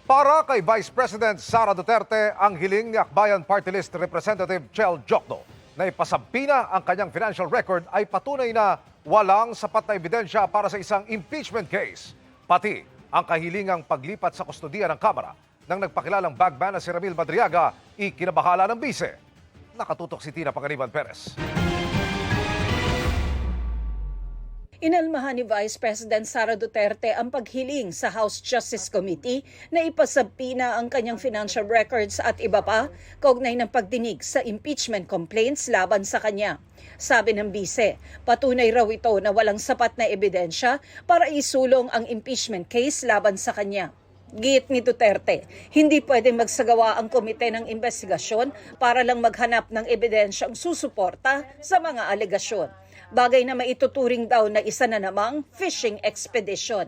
Para kay Vice President Sara Duterte, ang hiling ni Akbayan Party List Representative Chel Jokno na ipasampina ang kanyang financial record ay patunay na walang sapat na ebidensya para sa isang impeachment case. Pati ang kahilingang paglipat sa kustodiya ng Kamara ng nagpakilalang bagman na si Ramil Madriaga, ikinabahala ng bise. Nakatutok si Tina Panganiban Perez. Inalmahan ni Vice President Sara Duterte ang paghiling sa House Justice Committee na ipasampina ang kanyang financial records at iba pa kaugnay ng pagdinig sa impeachment complaints laban sa kanya. Sabi ng bise, patunay raw ito na walang sapat na ebidensya para isulong ang impeachment case laban sa kanya. Giit ni Duterte, hindi pwedeng magsagawa ang komite ng investigasyon para lang maghanap ng ebidensyang susuporta sa mga alegasyon. Bagay na maituturing daw na isa na namang fishing expedition.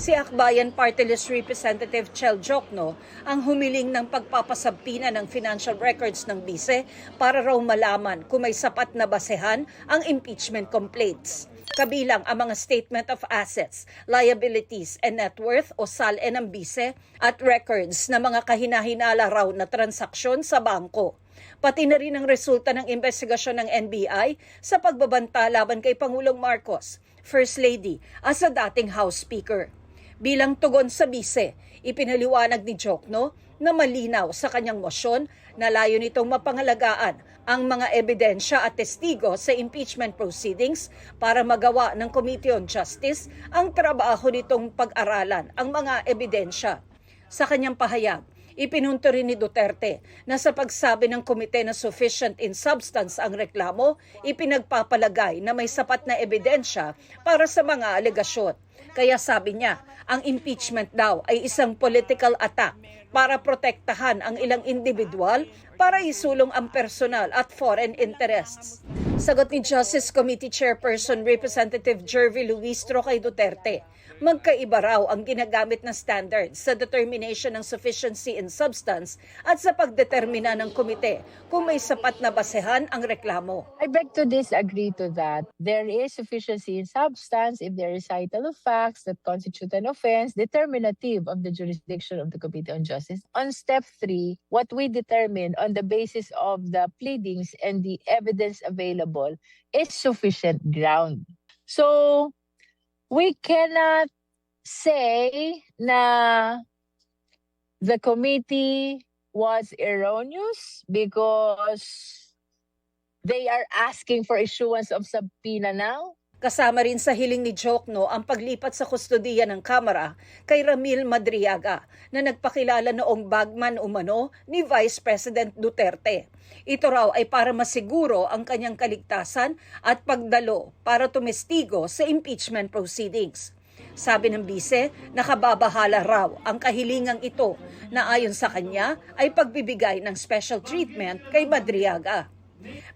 Si Akbayan Party List Representative Chel Jokno ang humiling ng pagpapasampina ng financial records ng bise para raw malaman kung may sapat na basehan ang impeachment complaints. Kabilang ang mga statement of assets, liabilities, and net worth o SALE ng bise at records na mga kahinahinala raw na transaksyon sa bangko. Pati na rin ang resulta ng investigasyon ng NBI sa pagbabanta laban kay Pangulong Marcos, First Lady, at sa dating House Speaker. Bilang tugon sa bise, ipinaliwanag ni Jokno na malinaw sa kanyang mosyon na layo nitong mapangalagaan ang mga ebidensya at testigo sa impeachment proceedings para magawa ng Committee on Justice ang trabaho nitong pag-aralan ang mga ebidensya. Sa kanyang pahayag, ipinunto rin ni Duterte na sa pagsabi ng komite na sufficient in substance ang reklamo, ipinagpapalagay na may sapat na ebidensya para sa mga alegasyon. Kaya sabi niya, ang impeachment daw ay isang political attack para protektahan ang ilang individual para isulong ang personal at foreign interests. Sagot ni Justice Committee Chairperson Representative Jervy Luistro kay Duterte, magkaiba raw ang ginagamit na standards sa determination ng sufficiency in substance at sa pagdetermina ng komite kung may sapat na basehan ang reklamo. I beg to disagree to that. There is sufficiency in substance if there is recital of facts that constitute an offense determinative of the jurisdiction of the Committee on Justice. On step 3, what we determine on the basis of the pleadings and the evidence available is sufficient ground. So, we cannot say na the committee was erroneous because they are asking for issuance of subpoena now. Kasama rin sa hiling ni Jokno ang paglipat sa kustodiya ng Kamara kay Ramil Madriaga na nagpakilala noong bagman umano ni Vice President Duterte. Ito raw ay para masiguro ang kanyang kaligtasan at pagdalo para tumestigo sa impeachment proceedings. Sabi ng bise, nakababahala raw ang kahilingang ito na ayon sa kanya ay pagbibigay ng special treatment kay Madriaga.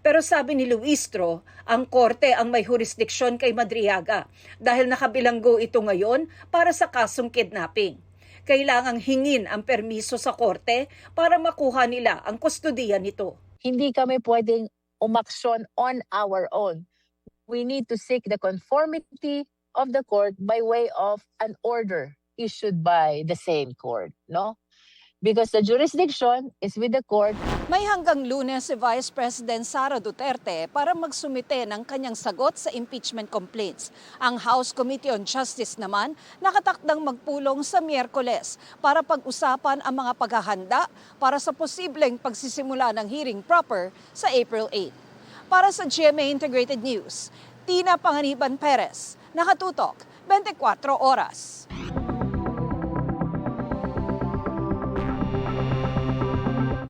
Pero sabi ni Luistro, ang korte ang may jurisdiksyon kay Madriaga dahil nakabilanggo ito ngayon para sa kasong kidnapping. Kailangang hingin ang permiso sa korte para makuha nila ang kustodiya nito. Hindi kami pwedeng umaksyon on our own. We need to seek the conformity of the court by way of an order issued by the same court, no? Because the jurisdiction is with the court. May hanggang Lunes si Vice President Sara Duterte para magsumite ng kanyang sagot sa impeachment complaints. Ang House Committee on Justice naman nakatakdang magpulong sa Miyerkules para pag-usapan ang mga paghahanda para sa posibleng pagsisimula ng hearing proper sa April 8. Para sa GMA Integrated News, Tina Panganiban Perez, nakatutok 24 oras.